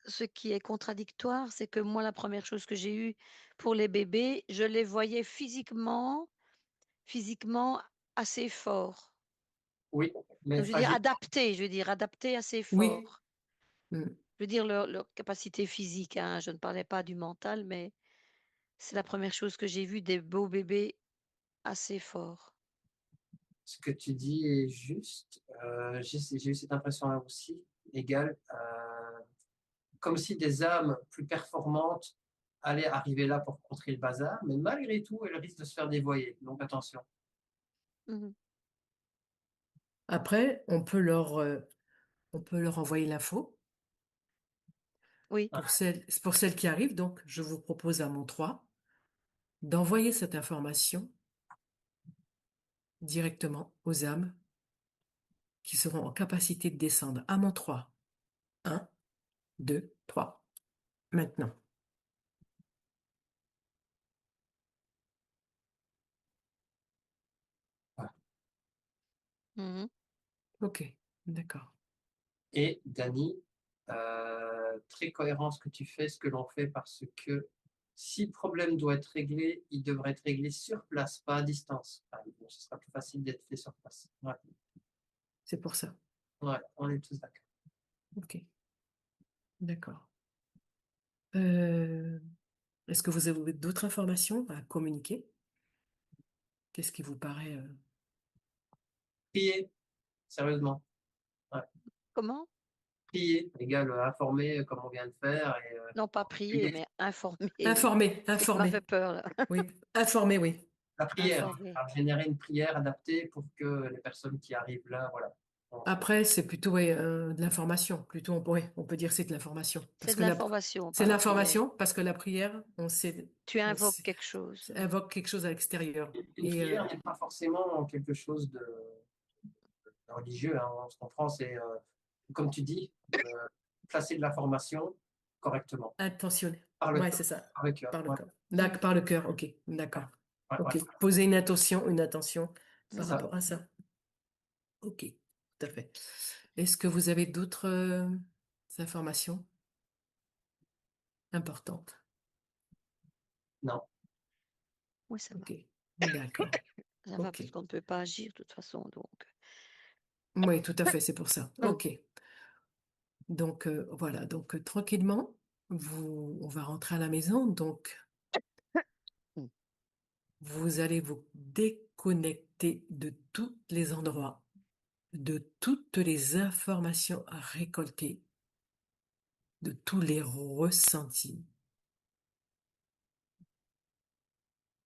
ce qui est contradictoire, c'est que moi la première chose que j'ai eue pour les bébés, je les voyais physiquement assez forts. Oui, mais Donc fragile. je veux dire adaptés assez Oui. forts. Mm. Je veux dire leur capacité physique, hein, je ne parlais pas du mental, mais c'est la première chose que j'ai vue, des beaux bébés assez forts. Ce que tu dis est juste. J'ai eu cette impression-là aussi, égale. Comme si des âmes plus performantes allaient arriver là pour contrer le bazar, mais malgré tout, elles risquent de se faire dévoyer. Donc attention. Mmh. Après, on peut leur envoyer l'info. Oui. Pour celles qui arrivent, donc, je vous propose à mon 3 d'envoyer cette information directement aux âmes qui seront en capacité de descendre à mon 3. 1, 2, 3. Maintenant. Voilà. Mmh. Ok, d'accord. Et Dani, très cohérent ce que tu fais, ce que l'on fait, parce que si le problème doit être réglé, il devrait être réglé sur place, pas à distance. Enfin, bon, ce sera plus facile d'être fait sur place. Ouais, C'est pour ça. ouais, on est tous d'accord. Ok, d'accord. Euh, Est-ce que vous avez d'autres informations à communiquer? Qu'est-ce qui vous paraît Prier, sérieusement. Ouais. Comment? Prier, égal informer comme on vient de faire. Et, Non, pas prier, mais informer, oui. informer, Tu m'as fait informer. peur là. Oui, informer, oui. la prière, Informer. à générer une prière adaptée pour que les personnes qui arrivent là, voilà. Après, c'est plutôt ouais, de l'information. Plutôt, ouais, on peut dire c'est de l'information. C'est Parce de que l'information, c'est pas de la prière. l'information, parce que la prière, Tu on invoques sait- quelque chose, ça oui. invoque quelque chose à l'extérieur. Une Et prière n'est pas forcément quelque chose de religieux, hein, on se comprend, c'est, comme tu dis, placer de l'information correctement, intentionné. par le Ouais, cœur, c'est ça. par le cœur. Par le Ouais, cœur. Mmh. Par le cœur, ok. ouais, D'accord. ouais, ouais, Ok. Poser une attention c'est par ça. rapport à ça. Ok, tout à fait. Est-ce que vous avez d'autres informations importantes? Oui, ça va. Ok, d'accord. Ça va Ok. parce qu'on ne peut pas agir de toute façon, donc. Oui, tout à fait, c'est pour ça. Mmh. Ok. Donc voilà, donc tranquillement, on va rentrer à la maison. Donc Mmh. vous allez vous déconnecter de tous les endroits, de toutes les informations à récolter, de tous les ressentis.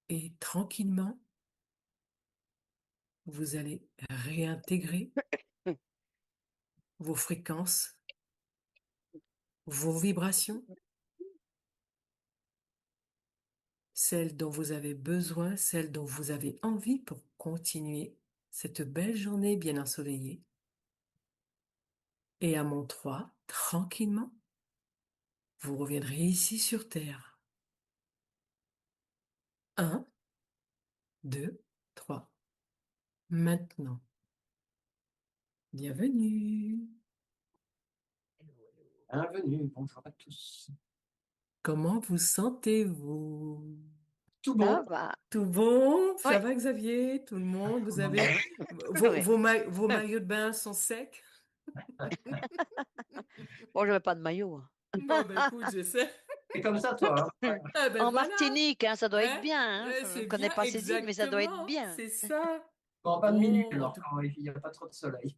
Et tranquillement, vous allez réintégrer Mmh. vos fréquences, vos vibrations, celles dont vous avez besoin, celles dont vous avez envie pour continuer cette belle journée bien ensoleillée. Et à mon 3, tranquillement, vous reviendrez ici sur Terre. 1, 2, 3. Maintenant, bienvenue. Bienvenue, bonjour à tous. Comment vous sentez-vous? Tout Ça bon. va. Tout bon? Ça Ouais. va, Xavier? Tout le monde? Vous Non, avez Ouais. vos maillots de bain sont secs? Bon, j'avais pas de maillot, Bon, ben écoute, j'essaie. c'est comme ça, toi. Hein. hein. Ouais. Ah ben En voilà, Martinique, hein, ça doit être hein? bien, hein. Je ne C'est connais bien, pas ces îles, mais ça doit être exactement, bien. c'est ça. Bon, pas de minuit, Bon, en alors, tout quand il n'y a pas trop de soleil.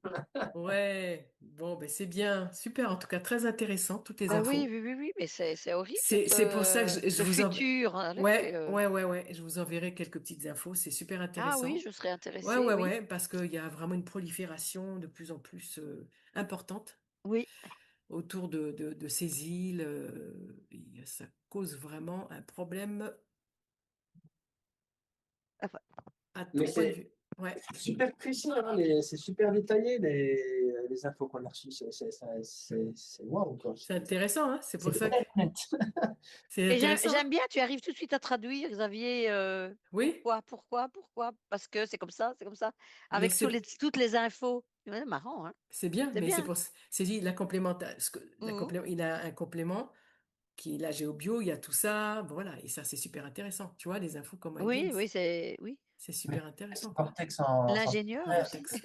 ouais, bon, ben c'est bien, super, en tout cas, très intéressant, toutes les Ah oui, infos. oui, oui, oui, mais c'est horrible C'est pour ça que je le vous en... futur. Allez, Ouais, ouais, ouais, ouais, je vous enverrai quelques petites infos, c'est super Ah oui, intéressant. je serais Ouais, intéressée, ouais, oui. ouais, parce qu'il y a vraiment une prolifération de plus en plus importante Oui. autour de ces îles. Et ça cause vraiment un problème Enfin, à tout Mais point de c'est vue. Ouais, super précis, hein, c'est super détaillé, les infos qu'on a reçues. C'est waouh, quoi. c'est intéressant, hein, c'est C'est pour ça que très net. c'est et intéressant. j'aime bien, tu arrives tout de suite à traduire, Xavier. Oui, Pourquoi? Parce que c'est comme ça, c'est comme ça. mais Avec toutes les infos. Ouais, marrant, hein? c'est bien, C'est mais bien. c'est dit la complémentaire, Mhm. il a un complément qui est la géobio, il y a tout ça, voilà, et ça c'est super intéressant. Tu vois, les infos comment elles viennent, Oui, oui. c'est Mais super intéressant, quoi. Cortex en L'ingénieur frère, aussi. Vortex.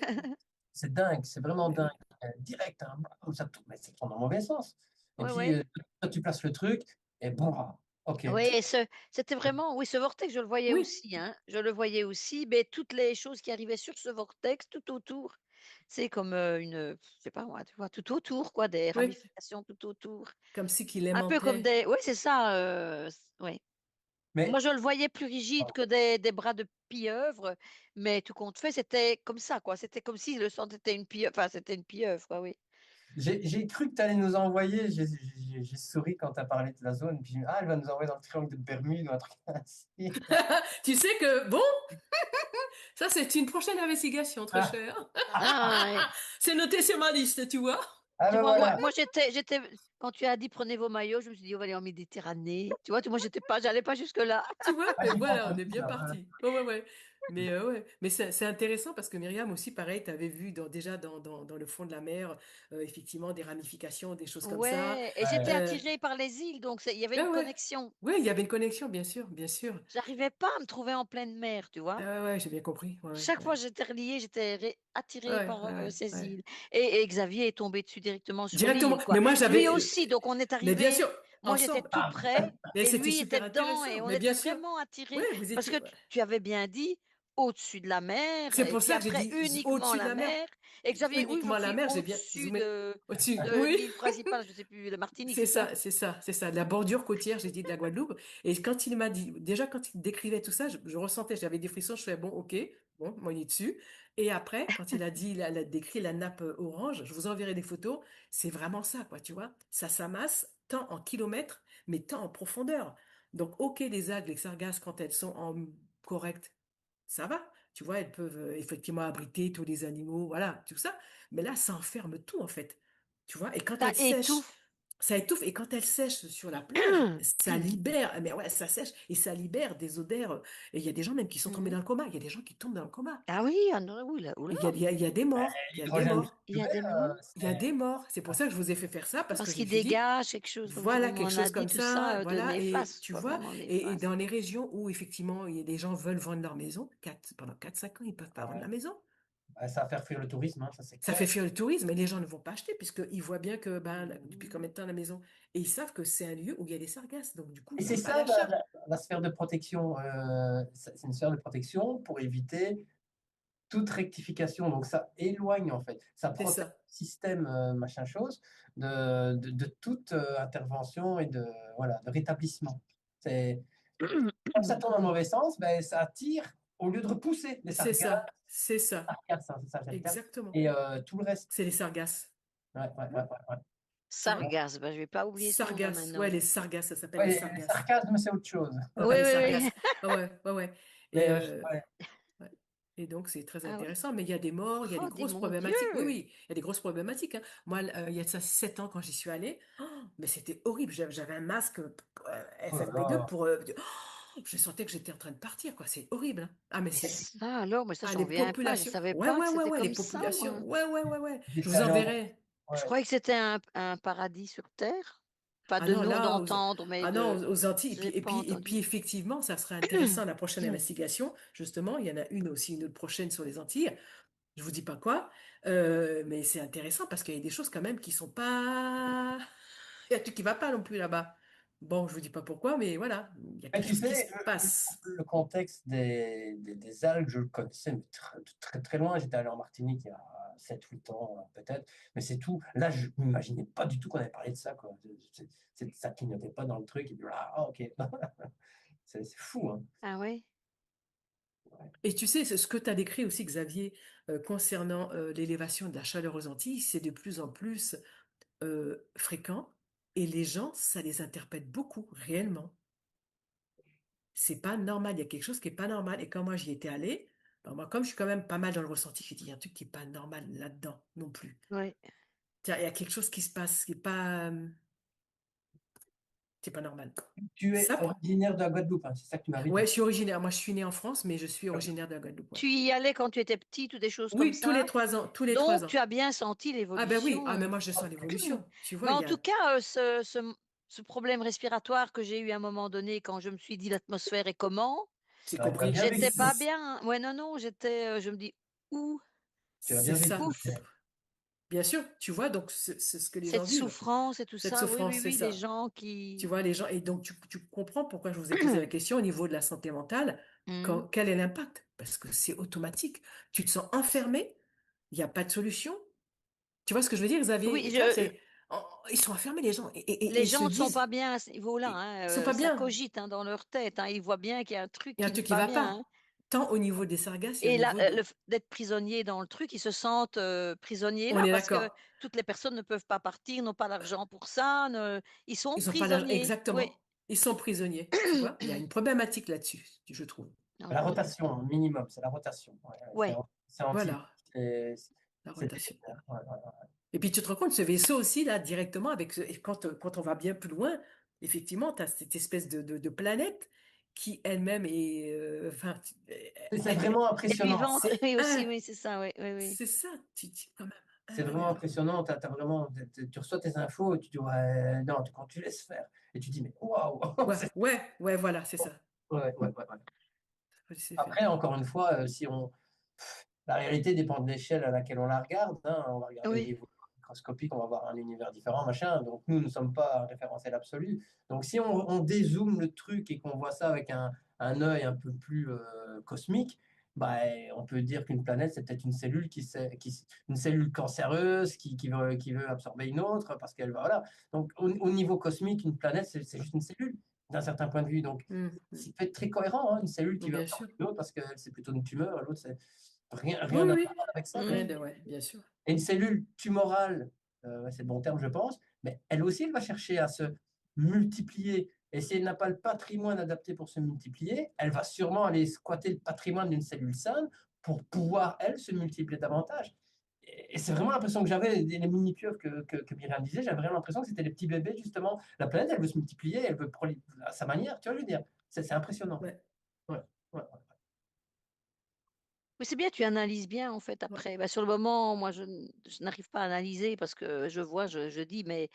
c'est dingue, c'est vraiment Mais dingue. oui, Direct, hein, comme ça, tout, mais c'est dans le mauvais sens. Et Ouais, puis, ouais. toi, tu places le truc, et bon, ok. Oui, et c'était vraiment, oui, ce vortex, je le voyais oui, aussi, hein. Je le voyais aussi, mais toutes les choses qui arrivaient sur ce vortex, tout autour, c'est comme je sais pas moi, tu vois, tout autour, quoi, des oui, ramifications tout autour. comme si qu'il Un peu comme aimantait. des, oui, c'est ça, ouais. Moi, Mais je le voyais plus rigide que des bras de pieuvre, mais tout compte fait, c'était comme ça, quoi. C'était comme si le sang était une pieuvre, enfin, c'était une pieuvre, quoi, oui. j'ai cru que tu allais nous envoyer, j'ai souri quand tu as parlé de la zone, puis elle va nous envoyer dans le triangle de Bermude ou un truc ainsi. Tu sais que, bon, ça c'est une prochaine investigation, très Ah, cher. Ah, ouais. C'est noté sur ma liste, tu vois. Tu ben vois, moi, voilà. moi quand tu as dit prenez vos maillots, je me suis dit, on va aller en Méditerranée. Tu vois, moi, j'allais pas jusque-là. Tu vois, Ah, mais j'y pense voilà, on est aussi, bien là, voilà. parti. Ouais, ouais, ouais. Mais ouais, mais c'est intéressant parce que Myriam aussi, pareil, tu avais vu déjà dans le fond de la mer, effectivement, des ramifications, des choses comme ça. Ouais, et j'étais Ouais. Euh, attirée par les îles, donc il y avait ouais, une ouais. connexion. Ouais, il y avait une connexion, bien sûr, bien sûr. J'arrivais pas à me trouver en pleine mer, tu vois. Ouais, ouais, j'ai bien compris. Ouais, ouais, Chaque fois ouais. j'étais reliée, attirée Ouais, par ouais, ouais, ces ouais. îles. Et Xavier est tombé dessus directement sur Directement. l'île, quoi. Mais moi, Lui j'avais. aussi, donc on est Mais bien sûr, arrivé. Moi, j'étais ensemble. tout près Mais et c'était lui était super dedans et intéressant. on Mais bien était sûr. vraiment Ouais, attirés vous parce que étiez. tu avais bien dit au-dessus de la mer C'est et pour puis ça que j'ai après dit uniquement au-dessus de la la mer. mer. Et Xavier, oui, je Uniquement la suis mer, j'ai bien au-dessus zoomé. Au-dessus. de Oui. l'île principale, je sais plus, la Martinique, C'est c'est ça? ça, c'est ça, c'est ça. La bordure côtière, j'ai dit de la Guadeloupe. Et quand il m'a dit, déjà quand il décrivait tout ça, je ressentais, j'avais des frissons, je fais bon, ok, bon, moi il est dessus. Et après, quand il a dit, il a décrit la nappe orange, je vous enverrai des photos, c'est vraiment ça, quoi, tu vois. Ça s'amasse tant en kilomètres, mais tant en profondeur. Donc, ok, les algues, les sargasses, quand elles sont en correct, ça va. Tu vois, elles peuvent effectivement abriter tous les animaux, voilà, tout ça. Mais là, ça enferme tout, en fait. Tu vois, et quand Ça elles sèchent, étouffe. ça étouffe. Et quand elles sèchent sur la plage, ça libère, mais ouais, ça sèche et ça libère des odeurs. Et il y a des gens même qui sont tombés Mhm. dans le coma. Il y a des gens qui tombent dans le coma. Ah oui, ah non, oula, Et oula, il y a des morts. Il y a des L'hydrogène morts. il y a des vert, morts. Il y a des morts. C'est pour ça que je vous ai fait faire ça, parce que Parce je me qu'il suis dit, dégage quelque chose, comme voilà, on quelque m'en a chose dit, comme tout ça, ça, de voilà. Et néfaste, tu quoi, vois, vraiment et néfaste. dans les régions où effectivement, il y a des gens veulent vendre leur maison, pendant 4 5 ans, ils peuvent pas vendre la maison. ça va faire fuir le tourisme, hein, ça c'est Ça clair. fait fuir le tourisme et les gens ne vont pas acheter puisqu'ils voient bien que ben, depuis combien de temps la maison. Et ils savent que c'est un lieu où il y a des sargasses. Donc du coup, Et il n'y a c'est pas ça d'achat. la sphère de protection. C'est une sphère de protection pour éviter toute rectification. Donc ça éloigne en fait, ça C'est protège ça. le système machin chose de toute intervention et voilà, de rétablissement. C'est comme ça tourne dans le mauvais sens, ben, ça attire au lieu de repousser les C'est sargasses, ça. C'est ça. sargasses, hein, c'est ça, j'ai le terme, Exactement. et tout le reste. C'est les sargasses. Ouais, ouais, ouais, ouais, ouais. Tu vois? Sargasses, ben, je vais pas oublier ce nom-là Sargasses. Ouais, maintenant. les sargasses, ça s'appelle Ouais, les les sargasses. sarcasmes, c'est autre chose. Ouais, Oui, les oui, sargasses. oui. Ah ouais, ouais, ouais. Et, Mais euh, ouais. ouais. Et donc, c'est très Ah ouais. intéressant. Mais il y a des morts, il y a des Oh, dis grosses mon problématiques. Oui, Dieu! oui, il y a des grosses problématiques, hein. Moi, il y a de ça 7 ans quand j'y suis allée. Oh, mais c'était horrible. J'avais un masque Oh là FFP2 là. pour. Je sentais que j'étais en train de partir, quoi. C'est horrible, hein. Ah, mais Et c'est. Ça alors, mais ça, Ah, j'en les reviens pas. Je populations. savais Ouais, pas ouais, que ouais, c'était ouais, les comme ça, populations. moi. Ouais, ouais, ouais, ouais. Je j'étais vous allé en... enverrai. Je Ouais. croyais que c'était un paradis sur terre. Pas Ah de non, nom là, d'entendre, mais ah non, de aux Antilles. j'ai pas Et puis entendu. effectivement, ça serait intéressant la prochaine investigation. Justement, il y en a une aussi, une autre prochaine sur les Antilles. Je vous dis pas quoi, mais c'est intéressant parce qu'il y a des choses quand même qui sont pas. Il y a un truc qui va pas non plus là-bas. Bon, je vous dis pas pourquoi, mais voilà, il y a Mais quelque tu chose qui se sais, passe. le contexte des algues, je le connaissais mais de très, très loin. J'étais allé en Martinique il y a 7 8 ans, peut-être, mais c'est tout. Là, je n'imaginais pas du tout qu'on avait parlé de ça, quoi. Ça clignotait pas dans le truc. Et puis, ah, ok. C'est fou, hein. Ah ouais? Ouais. Et tu sais, ce que tu as décrit aussi, Xavier, concernant l'élévation de la chaleur aux Antilles, c'est de plus en plus fréquent et les gens, ça les interpelle beaucoup, réellement. C'est pas normal, il y a quelque chose qui est pas normal. Et quand moi j'y étais allée, ben moi, comme je suis quand même pas mal dans le ressenti, j'ai dit, il y a un truc qui est pas normal là-dedans non plus. Ouais. Tiens, il y a quelque chose qui se passe qui est c'est pas normal. Tu es Ça, originaire de la Guadeloupe, hein, c'est ça que tu m'avais ouais, dit. je suis originaire. Moi, je suis née en France, mais je suis Ok. originaire de la Guadeloupe, ouais. Tu y allais quand tu étais petite ou des choses comme Oui, tous les ça? 3 ans, tous les trois Donc ans. tu as bien senti Ah ben oui, ah mais l'évolution. moi je sens l'évolution. Tu Mais vois, il en y tout a. cas, ce problème respiratoire que j'ai eu à un moment donné quand je me suis dit: «L'atmosphère est comment?» C'est Ouais, tu as compris. bien j'étais vécu, pas bien. Ouais, non, non, j'étais, je me dis: «Ouh, tu as C'est bien vécu. ça. ouf, Bien sûr, tu vois, donc c'est ce que les gens cette vivent. souffrance et tout Cette ça». Oui, souffrance, oui, c'est oui, les ça. gens Tu qui vois, les gens. Et donc, tu comprends pourquoi je vous ai posé la question au niveau de la santé mentale. Mmh. Quel est l'impact? Parce que c'est automatique. Tu te sens enfermé, il n'y a pas de solution. Tu vois ce que je veux dire, Oui, Xavier? Tu vois, je c'est. Ils sont enfermés, les gens. Et les ils se gens ne sont disent. pas bien à ce niveau-là, Ils sont pas ça bien. cogite, hein, dans leur tête, hein. Ils voient bien qu'il y a un truc Il y a un qui n'est truc qui pas va bien, hein. pas. Tant au niveau des sargasses et au Et là, niveau de. le f d'être prisonnier dans le truc, ils se sentent, prisonniers On là, est parce que d'accord. toutes les personnes ne peuvent pas partir, n'ont pas l'argent pour ça, ne ils sont Ils ont pas d'argent. prisonniers. Oui. Exactement. Ils sont prisonniers. Tu vois, il y a une problématique là-dessus, je trouve. La Donc rotation, minimum, c'est la rotation. Ouais, ouais, ouais, c'est anti. Voilà, C'est la c'est rotation. terrible, hein. Ouais, ouais, ouais. Et puis tu te rends compte, ce vaisseau aussi, là, directement, et quand on va bien plus loin, effectivement, tu as cette espèce de planète qui elle-même est. Enfin, C'est vraiment et impressionnant. vivante, c'est oui aussi, un. oui, c'est ça, oui, oui, oui. C'est ça, tu dis quand même. C'est Ah, vraiment impressionnant. T'as vraiment, tu reçois tes infos et tu dis, ouais, non, quand tu laisses faire. Et tu dis, mais waouh! ouais, ouais, ouais, voilà, c'est ça. Ouais, ouais, ouais, ouais. Faut laisser faire. Après, encore une fois, si on, la réalité dépend de l'échelle à laquelle on la regarde, hein. On va regarder au Oui, niveau microscopique, on va voir un univers différent, machin. Donc nous, ne sommes pas un référentiel absolu. Donc si on dézoome le truc et qu'on voit ça avec un œil un peu plus cosmique, bah, on peut dire qu'une planète, c'est peut-être une cellule une cellule cancéreuse qui veut absorber une autre parce qu'elle va, voilà. Donc au niveau cosmique, une planète, c'est juste une cellule d'un certain point de vue. Donc Mm. c'est peut être très cohérent, hein, une cellule qui veut Bien absorber sûr. une autre parce que c'est plutôt une tumeur, l'autre c'est Oui, rien à oui, voir avec ça, quoi. rien mmh, de, ouais, bien sûr. Et une cellule tumorale, ouais, c'est le bon terme, je pense, mais elle aussi, elle va chercher à se multiplier. Et si elle n'a pas le patrimoine adapté pour se multiplier, elle va sûrement aller squatter le patrimoine d'une cellule saine pour pouvoir, elle, se multiplier davantage. Et c'est vraiment l'impression que j'avais, les mini-pieuvres que Myriam disait, j'avais vraiment l'impression que c'était les petits bébés, justement. La planète, elle veut se multiplier, elle veut à sa manière, tu vois, je veux dire. C'est impressionnant. Ouais, Ouais, ouais, oui, c'est bien, tu analyses bien en fait ouais. après. Bah, sur le moment, moi je n'arrive pas à analyser parce que je vois, je dis: «Mais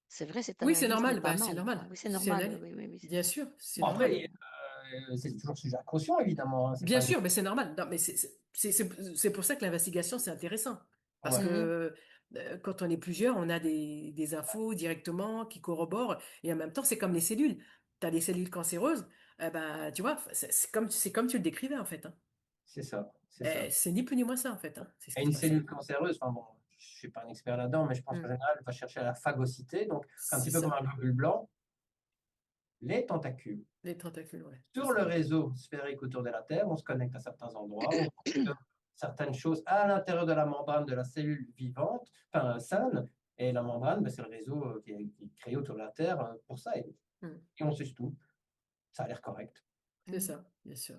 c'est vrai, cette Oui, c'est analyse n'est normal, pas bah, c'est mal, quoi». normal. Oui, c'est C'est normal, un. oui, oui, oui, Bien sûr, c'est bon, normal. après, c'est toujours sujet à caution, évidemment, hein. C'est Bien pas une... sûr, mais c'est normal. Non, mais c'est pour ça que l'investigation, c'est intéressant. Parce Ouais. Mmh. que quand on est plusieurs, on a des infos directement qui corroborent. Et en même temps, c'est comme les cellules. Tu as des cellules cancéreuses, eh ben, tu vois, c'est comme tu le décrivais, en fait, hein. C'est ça, c'est ça. C'est ni plus ni moins ça, en fait, hein. C'est ce Et qui une se passe, hein. cellule cancéreuse, enfin bon, je ne suis pas un expert là-dedans, mais je pense qu'en Hmm. général, elle va chercher à la phagocyter, donc un C'est petit peu comme ça. un globule blanc, les tentacules. Les tentacules, ouais, c'est Sur le ça. réseau sphérique autour de la Terre, on se connecte à certains endroits, on fonctionne certaines choses à l'intérieur de la membrane de la cellule vivante, enfin saine, et la membrane, ben, c'est le réseau qui est créé autour de la Terre pour ça, Hmm. et on suce tout. Ça a l'air correct. C'est Mmh. ça, bien sûr.